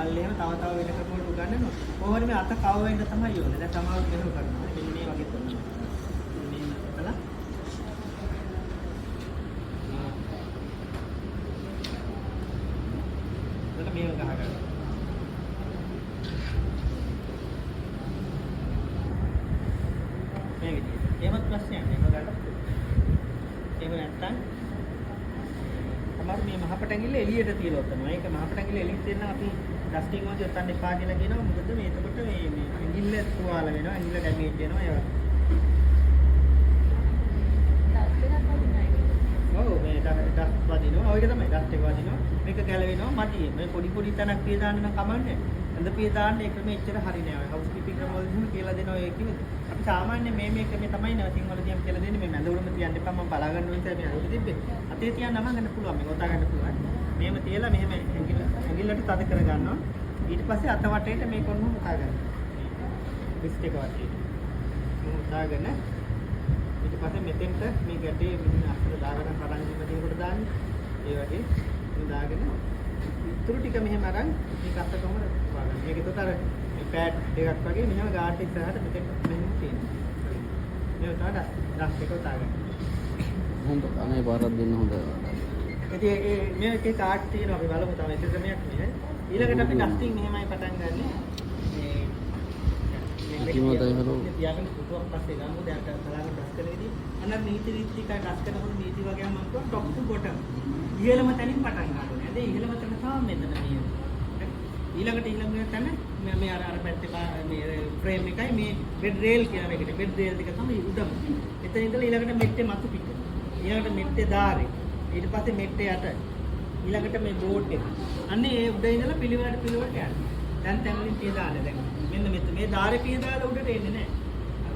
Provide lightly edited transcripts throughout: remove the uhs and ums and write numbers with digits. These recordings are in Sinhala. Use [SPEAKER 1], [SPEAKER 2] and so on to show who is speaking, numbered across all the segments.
[SPEAKER 1] මල්ලේ එහෙම තව තව වෙන ක්‍රමවලට උගන්වනවා. කොහොමද මේ අත කව වෙන්න තමයි ඕනේ. දැන් සමහර වෙනම කරනවා. මෙන්න මේ වගේ කරනවා. මේ නතලා. එතන මේව ගහගන්න. මේ විදිහට. එහෙමත් ප්‍රශ්නයක් නෑ. මේව ගන්න. එහෙම නැත්තම් අමාරු මේ මහපටැඟිල්ල එළියට තියලා ඔතනවා. ඒක මහපටැඟිල්ල එළියට තියෙන අපි ඩස්ටිං වලදී ඔතන්න එපා කියලා කියනවා. මොකද මේ එතකොට මේ ඇඟිල්ල තුවාල වෙනවා. ඇඟිල්ල ඩැමේජ් වෙනවා. ඒවා. ඔව් මේ ඩස්ට් වදිනවා. ඔය එක තමයි ඩස්ට් එක වදිනවා. මේක ගැලවෙනවා මතිය. මේ පොඩි පොඩි තැනක් පිය දාන්න නම් කමන්නේ. හඳ පිය දාන්න ඒක මේ එච්චර හරි නෑ. ඔය හවුස් කීපින් ක්‍රම වලදී කියලා දෙනවා ඒ කිව්වේ. අපි සාමාන්‍ය මේ ක්‍රමේ තමයි නර්සිං වලදී අපි කියලා දෙන්නේ. මේ මැද උඩම තියන්න එපා මම බලා ගන්න ඕනේ කියලා මේ අහුවෙ තිබ්බේ. අතේ තියන්න නම් ගන්න පුළුවන්. මේක ඔතා ගන්න පුළුවන්. මෙහෙම තියලා මෙහෙම ඇඟිල්ලට තද කර ගන්නවා. ඊට පස්සේ අත වටේට මේක ඔන්න උතා ගන්නවා. රිස්ට් එක වටේට. මොහොත උතාගෙන ඊට පස්සේ මෙතෙන්ට මේ ගැටේ මෙන්න අතට දාගෙන කරන් ඉන්න දේකට දාන්නේ. ඒ වගේ මේ දාගෙන ඉතුරු ටික මෙහෙම අරන් මේක අත කොහමද වාගන්න. මේක එතකොට අර මේ පෑඩ් එකක් වගේ මෙහෙම ගාඩ් එක ඉස්සරහට මෙතෙන්ට මෙහෙම තියෙනවා. මේ උතාට ඩස්ට් එක උතා ගන්න.
[SPEAKER 2] හොඳ අනේ පාරක් දෙන්න හොඳ.
[SPEAKER 1] ඉතින් මේකේ කාඩ් තියෙනවා අපි බලමු තව එක ක්‍රමයක් නේ. ඊළඟට අපි ඩස්ටිං මෙහෙමයි පටන් ගන්නෙ.
[SPEAKER 2] කිමෝතයි හලෝ.
[SPEAKER 1] තියාගෙන පුටුවක් පස්සේ ගමු දැන් කලාවට ඩස් කරේදී අන්න නීති රීති ටික ඩස් කරනකොට නීති වගේම මම කියනවා টොප් ටු බොටම්. ඉහළම තැනින් පටන් ගන්න ඕනේ. අද ඉහළම තැන තමයි මෙතන තියෙන්නේ. ඊළඟට ඊළඟ තැන මේ අර පැත්තේ මේ ෆ්‍රේම් එකයි මේ බෙඩ් රේල් කියන එකට බෙඩ් රේල් දෙක තමයි උඩම. එතන ඉඳලා ඊළඟට මෙට්ටේ මතු පිට. ඊළඟට මෙට්ටේ ධාරේ. ඊට පස්සේ මෙට්ටේ යට. ඊළඟට මේ බෝඩ් එක. අන්නේ ඒ උඩ ඉඳලා පිළිවෙලට යනවා. දැන් තැන් වලින් පිය දාන්න දැන්. මෙන්න මෙතන මේ ධාරේ පිය දාලා උඩට එන්නේ නැහැ.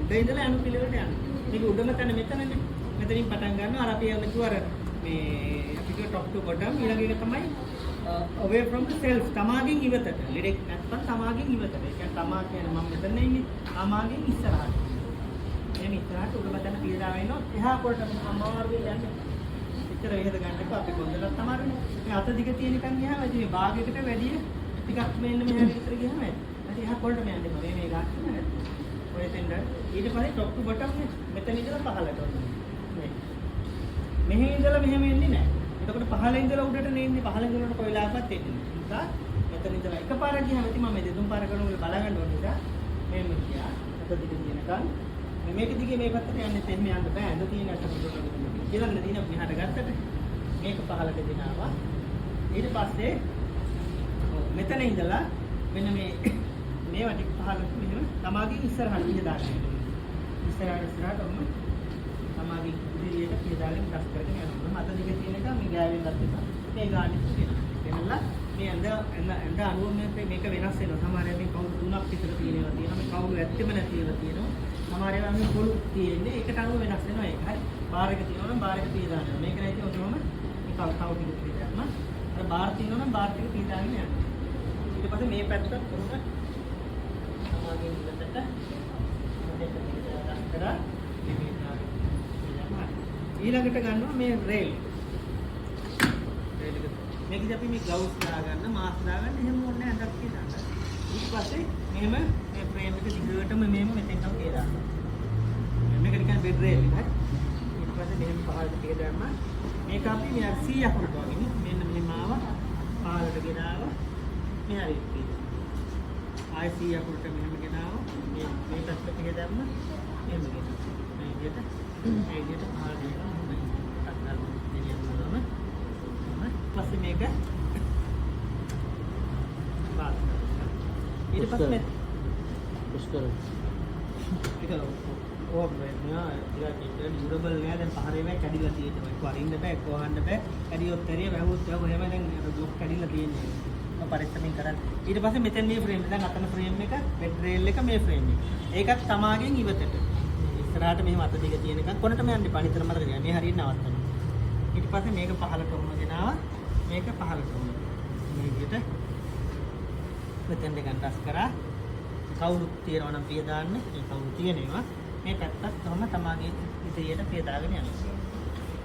[SPEAKER 1] උඩ ඉඳලා අනු පිළිවෙලට යනවා. මේක උඩම තැන මෙතනනේ. මෙතනින් පටන් ගන්නවා අර අපි යමුතුවර මේ අපි කිය top to bottom ඊළඟ එක තමයි away from the self තමාගෙන් ඉවතට. ලෙඩෙක් නැත්නම් තමාගෙන් ඉවතට. ඒ කියන්නේ තමා කියන්නේ මම මෙතන ඉන්නේ. තමාගෙන් ඉස්සරහට. එමෙ ඉස්සරහට උඩම තැන පිය දාගෙන ඉන්නවා. එහා කොට අමාරුවෙන් යන්නේ. ඉතර එහෙද ගන්නකො අපි කොන්දලක් තමයි මේ අත දිග තියෙනකන් ගියාම ඉතින් මේ භාගයකට වැඩි ටිකක් මෙන්න මෙහෙම විතර ගියාම ඇයි එහා කොල්ට මේ යන්නේ මේ ගන්න ඔය තෙන්ද ඊට පස්සේ টොප් ටු බොටම් මෙතන ඉඳලා පහළට මේ මෙහෙ ඉඳලා මෙහෙම එන්නේ නැහැ එතකොට පහළ ඉඳලා උඩට නෙන්නේ පහළ ඉඳලා කොයි වෙලාවකත් එන්නේ නිසා මෙතන ඉඳලා එකපාරක් ගියාම ඉතින් මම මේ දෙතුන් පාර කරනවා බලා ගන්න ඕන නිසා මෙහෙම ගියා අත දිග තියෙනකන් මේක දිගේ මේ පැත්තට යන්නේ තෙන්න යන්න බෑ ඇඳ තියෙන අත ඊළඟට දින මෙහාට ගත්තට මේක පහලට ගෙනාවා ඊට පස්සේ මෙතන ඉඳලා මෙන්න මේවා ටික පහලට මෙහෙම තමාගේ ඉස්සරහට පිය දාන්න ඉස්සරහට ඔන්න තමාගේ ඉදිරියට පිය දාගෙන ඩස් කරගෙන යනවා අත දිග තියෙන එක මේ ගෑවෙන්නත් එපා මේ ගානේ තියෙනවා මේ ඇඳ අනුව මේක වෙනස් වෙනවා සමහර මේ කවුරු තුනක් විතර තියෙනවා මේ කවුරු ඇත්තෙම නැතිව තියෙනවා සමහර ඒවා මේ පොළු තියෙන්නේ ඒකට අනුව වෙනස් වෙනවා ඒක හරි බාර් එක තියෙනවා නම් බාර් එක පිය දානවා මේක නැති ඔතනම මේ කවුරු ටික පිය දානවා අර බාර් තියෙනවා නම් බාර් ටික පිය දාගෙන යනවා ඊට පස්සේ මේ පැත්තට කොහොමද සමාගයෙන් ඉන්නකට මේක පිටට කරා ඊළඟට ගන්නවා මේ රේල් මේකදී අපි මේ ග්ලව්ස් දාගන්න මාස්ක් දාගන්න එහෙම ඕනේ නැහැ අඳක් කියලා ඊට පස්සේ මෙහෙම මේ ෆ්‍රේම් එක දිගටම මෙහෙම මෙතෙන්ටම කියලා මේක නිකන් බෙඩ් රේල් එකක් ඊට පස්සේ මෙහෙම පහළට කියලා දැම්මා මේක අපි මේ 100 අකුරට වගේ මෙන්න මෙහෙම ආවා පහළට ගෙනාවා මේ හරි ආයි 100 අකුරට මෙහෙම ගෙනාවා මේ පැත්තට කියලා දැම්මා මෙහෙම ගෙනාවා මේ විදිහට පහළට ගෙනාවා පස්සේ මේක බාස් ඊට පස්සේ
[SPEAKER 2] පුස්තර
[SPEAKER 1] ඒක ඕබ්‍රේ නෑ ඒක ඩියුරබල් නෑ දැන් පහරේ වේ කැඩිලා තියෙනවා ඒක වරින්න බෑ ඒක වහන්න බෑ කැඩියොත් ඇරිය වැහුවොත් ඒක එහෙම දැන් බ්ලොක් කැඩිලා තියෙන්නේ මම පරිස්සමින් කරන්නේ ඊට පස්සේ මෙතන මේ ෆ්‍රේම් එක දැන් අතන ෆ්‍රේම් එක බෙඩ් රේල් එක මේ ෆ්‍රේම් එක ඒකත් තමාගෙන් ඉවතට ඉස්සරහට මෙහෙම අත දිග තියෙනකන් කොනටම යන්න එපා නිතරම මතක තියාගන්න මේ හරියට නවත්තන්න ඊට පස්සේ මේක පහළට වුණ ගෙනාවා මේක පහළට වුණ මේ විදිහට මෙතෙන් දෙකක් ටස් කරා කවුරුත් තියනවා නම් පිය දාන්න මේ කවුරු තියෙනවා මේ පැත්තත් කොහොම තමාගේ ඉදිරියට පිය දාගෙන යනවා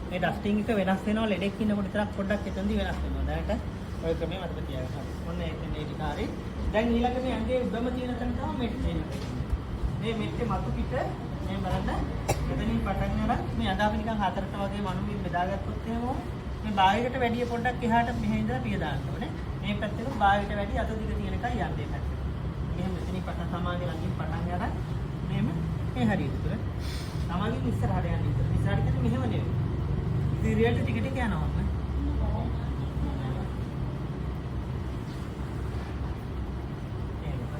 [SPEAKER 1] මේ ඩස්ටිං එක වෙනස් වෙනවා ලෙඩෙක් ඉන්නකොට විතරක් පොඩ්ඩක් එතනදී වෙනස් වෙනවා දැනට ඔය ක්‍රමයේ මතක තියාගන්න. ඔන්න ඒක මේ ටික හරි. දැන් ඊළඟ මේ ඇඟේ උඩම තියෙන තැන තමයි මෙට් තියෙන්නේ. මේ මෙට්ටේ මතු පිට මේ බලන්න මෙතනින් පටන් අරන් මේ අඳ අපි නිකන් හතරට වගේ මනුමින් බෙදාගත්තොත් එහෙම මේ භාගයකට වැඩි පොඩ්ඩක් එහාට මෙහෙ ඉඳලා පිය දාන්න ඕනේ. මේ පැත්තට භාගයකට වැඩි අත දිග තියෙන එකයි යන්නේ පැත්තට. මෙහෙම මෙතනින් පටන් සමාගේ ළඟින් පටන් අරන් මෙහෙම මේ හරියට තුර සමාගේ ඉස්සරහට යන්න ඉතින් ඉස්සරහට කියන්නේ මෙහෙම නෙවෙයි. ඉතිරියට ටික ටික යනවා.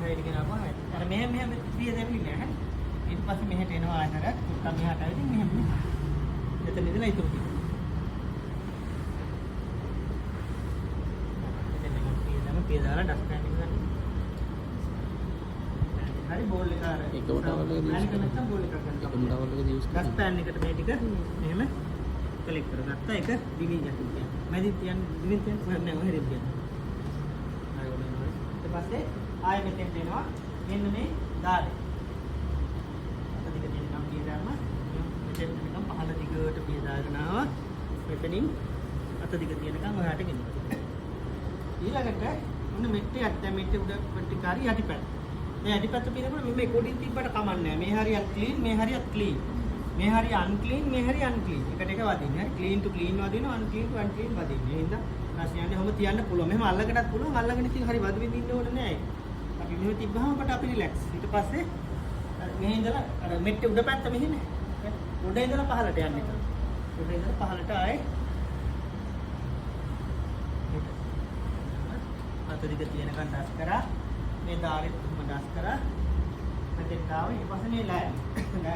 [SPEAKER 1] ඒක කියනවා අර මෙහෙම පිය දෙන්නේ නැහැ. ඊට පස්සේ මෙහෙට එනවා ආයතර උත්තර මෙහාට ඇවිදින් මෙහෙම මෙතන ඉඳලා ඉතුරු ටික. පිය දාලා ඩස්ට් පෑන් එක ගන්න. හරි බෝල් එක අර
[SPEAKER 2] එකම ටවල් එකක යූස්
[SPEAKER 1] නැත්නම් බෝල් එකක් ගන්න.
[SPEAKER 2] එකම ටවල් එකක යූස්
[SPEAKER 1] ඩස්ට් පෑන් එකට මේ ටික මෙහෙම කලෙක්ට් කරගත්තා. ඒක දිගින් යටින්. මැදින් තියන්න දිගින් තියන්න නෑ ඔය හැරෙන්න තියන්න. හරි ඔන්න. ඊට පස්සේ ආයෙ මෙතෙන්ට එනවා. මෙන්න මේ දාලේ. අත දිග තියෙනකම් පිය දාන්න. මෙතෙන්ට නිකන් පහළ දිගට පිය දාගෙන ආවා. මෙතනින් අත දිග තියෙනකම් ඔයාට ගෙනියන්න. ඊළඟට ඔන්න මෙට්ටේ අත් මෙට්ටේ උඩ ප්‍රතිකාරී යටිපැත්ත. මේ යටිපැත්ත පිනනකොට මේ කොඩින් තිබ්බට කමන්නේ නැහැ. මේ හරියට ක්ලීන්, මේ හරියට ක්ලීන්. මේ හරිය අන්ක්ලීන්, මේ හරිය අන්ක්ලීන්. එකට එක වදින්න. හරි ක්ලීන් ටු ක්ලීන් වදිනවා, අන්ක්ලීන් ටු අන්ක්ලීන් වදින්න. ඒ හින්දා රසයන්නේ හැම තියන්න පුළුවන්. මෙහෙම අල්ලකටත් පුළුවන්. අල්ලගෙන ඉතින් හරි වද විදින්න ඕනේ නැහැ. අපි මෙහෙම තිබ්බහම අපට අපි රිලැක්ස්. ඊට පස්සේ මෙහෙ ඉඳලා අර මෙට්ටේ උඩ පැත්ත මෙහෙනේ. උඩ ඉඳලා පහළට යන්න එක. උඩ ඉඳලා පහළට ආයේ අතරික තියෙනකන් ඩස් කරා මේ දාරෙත් උම ඩස් කරා මෙතෙන් ආව ඊට පස්සේ මේ ලෑල්ල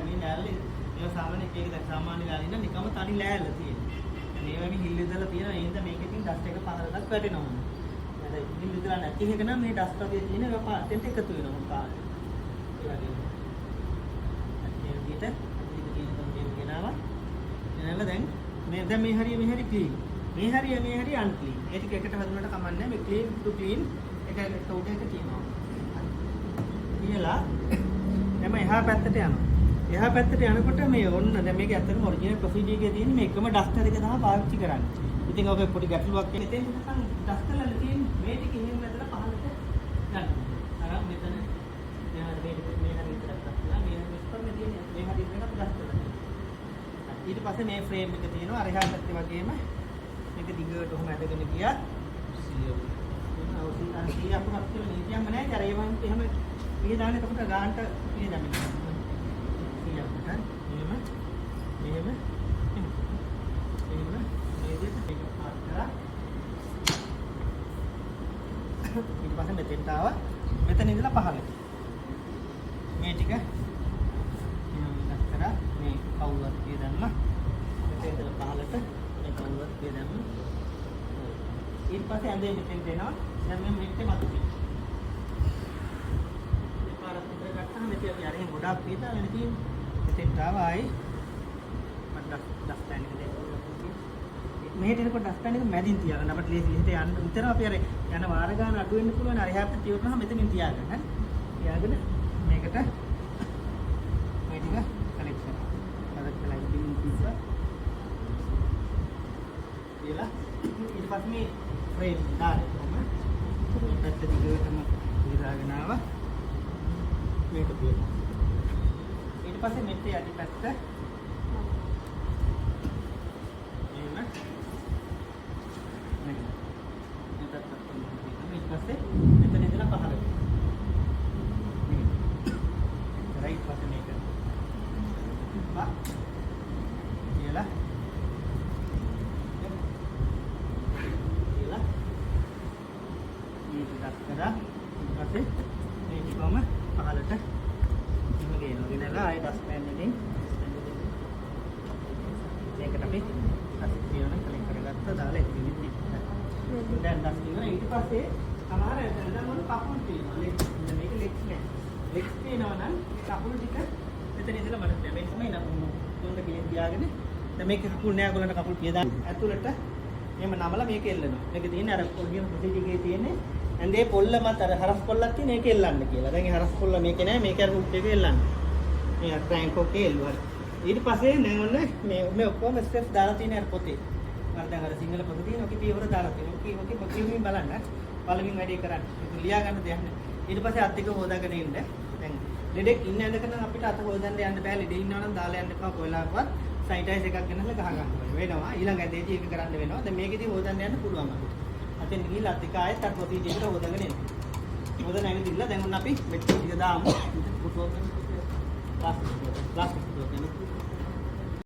[SPEAKER 1] මේ ලෑල්ල ඒ සාමාන්‍ය එකක දැන් සාමාන්‍ය ලෑල්ල ඉන්න නිකම්ම තනි ලෑල්ල තියෙනවා මේ වගේ හිල් ඉඳලා තියෙන ඒ හින්දා මේකකින් ඩස්ට් එක පහළටත් වැටෙනවා නේද හිල් ඉඳලා නැති එක නම් මේ ඩස්ට් එකේ තියෙන එක පාටෙන්ට එකතු වෙනවා පාට ඒ වගේ ඒ විදිහට අතරික තියෙන කම් ගෙනාවා එනලා දැන් මේ හරිය ක්ලීන් මේ හරිය අන්ක්ලීන්. ඒ ටික එකට හදුනට කමන්නේ මේ ක්ලීන් ටු ක්ලීන් එක උඩ එක තියෙනවා. කියලා එම එහා පැත්තට යනවා. එහා පැත්තට යනකොට මේ ඔන්න දැන් මේක ඇත්තටම ඔරිජිනල් ප්‍රොසීජර් එකේ තියෙන මේකම ඩස්ටර් එක තමයි පාවිච්චි කරන්නේ. ඉතින් ඔබ පොඩි ගැටලුවක් කියන තේ නිකන් ඩස්ටර් වල තියෙන මේ ටික ඉහින් ඇදලා පහළට ගන්න. අර මෙතන මෙහා මේ හරිය විතරක් ගත්තා. මේ මෙස්පර් මේ තියෙන මේ හරිය වෙනත් ඩස්ටර් එක. ඊට පස්සේ මේ ෆ්‍රේම් එක තියෙනවා. අර එහා පැත්තේ වගේම මේක දිගට ඔහම ඇදගෙන ගියා 100 අපුණක් කියලා නීතියක්ම නැහැ. අර ඒවන් එහෙම පිය දාන්න එතකොට ගානට පිය දාන්න. 100කට එහෙම මේ විදිහට මේක පාස් කරා. ඊට පස්සේ මෙතෙන්ට ආවා. මෙතන ඉඳලා පහළට. මේ ටික එහෙම ඉස්සර කරා. මේ කවුරුත් පිය දාන්න. මෙතෙන් ඉඳලා පහළට කවුරුත් පිය දාන්න. ඊට පස්සේ ඇඳේ මෙතෙන් දෙනවා. දැන් මේ මෙට්ටේ මතු පිට. මේ පාරක් විතර ගත්තාම මෙතන යරින් ගොඩාක් පිය දාගෙන තියෙන්නේ. මෙතෙන්ට ආවා ආයි මට ඩස්ට් පෑන් එක දෙන්න. මෙහෙට එනකොට ඩස්ට් පෑන් එක මැදින් තියාගන්න. අපිට ලේසි විදිහට යන්න උතර අපි අර යන වාර ගන්න අඩු වෙන්න පුළුවන්. අර එහාට තියුණාම මෙතනින් තියාගන්න. හරි. තියාගෙන මේකට මේ ටික කලෙක්ට් කරනවා. කලෙක්ට් කරලා ඉතින් පිස්සා කියලා ඊට පස්සේ මේ ෆ්‍රේම් දාලා කොහොම පැත්ත දිගටම ඉරාගෙන ආවා මේක තියෙනවා ඊට පස්සේ මෙතේ යටි පැත්ත එහෙම මේක පැත්තට තියෙනවා ඊට පස්සේ මෙතන ඉඳලා පහළට රයිට් පස්සේ මේක බා කියලා කරා ඊපස්සේ මේ ටිකම පහළට එහෙම ගේනවා. ගෙනලා ආයෙ ඩස්ට් පෑන් එකෙන් මේකට අපි අසිත් කියන කලින් කරගත්ත දාලා ඒක විදිහට දැන් ඩස්ට් ඉවර ඊට පස්සේ සමහර දැන් මොන කකුල් තියෙනවා. මේක ලෙග්ස් නෑ. ලෙග්ස් තියෙනවා නම් කකුල් ටික මෙතන ඉඳලා මට මේ තමයි නම තුන්ද කිලින් තියාගෙන දැන් මේක කකුල් නෑ ඔයගොල්ලන්ට කකුල් පිය දාන්න. ඇතුළට එහෙම නමලා මේක එල්ලනවා. මේක තියෙන්නේ අර ඔරිජිනල් ප්‍රොසීජර් එකේ තියෙන්නේ ඇඳේ පොල්ල මත අර හරස් පොල්ලක් තියෙන එක එල්ලන්න කියලා. දැන් ඒ හරස් පොල්ල මේකේ නෑ මේක අර හුක් එක එල්ලන්න. මේ ට්‍රැන්ක් එකේ එල්ලුවා. ඊට පස්සේ දැන් ඔන්න මේ ඔක්කොම ස්ටෙප්ස් දාලා තියෙන අර පොතේ. අර දැන් අර සිංහල පොත තියෙන ඔකේ පියවර දාලා තියෙනවා. ඔකේ කියමින් බලන්න. පළවෙනි වැඩේ කරන්න. ඒක ලියා ගන්න දෙයක් නෑ. ඊට පස්සේ අත් දෙක හොදාගෙන ඉන්න. දැන් ලෙඩෙක් ඉන්න ඇඳගෙන අපිට අත හොදන්න යන්න බෑ. ලෙඩේ ඉන්නවා නම් දාලා යන්න එපා. කොහෙලාවත් සැනිටයිස් එකක් ගෙනල්ලා ගහ ගන්න වෙනවා. ඊළඟ ඇදේදී ඒක කරන්න වෙනවා. දැන් මේකෙදී හොදන්න යන්න පුළුවන් අපිට. අතෙන් ගිහිල්ලා අත් දෙක ආයෙත් අත් ප්‍රොසීජර් එකට හොදාගෙන එන්න. හොදන ඇවිදින්න දැන් ඔන්න අපි මෙට්ටි ටික දාමු. පුටුවක් ගන්න. ප්ලාස්ටික් පුටුවක් ගන්න.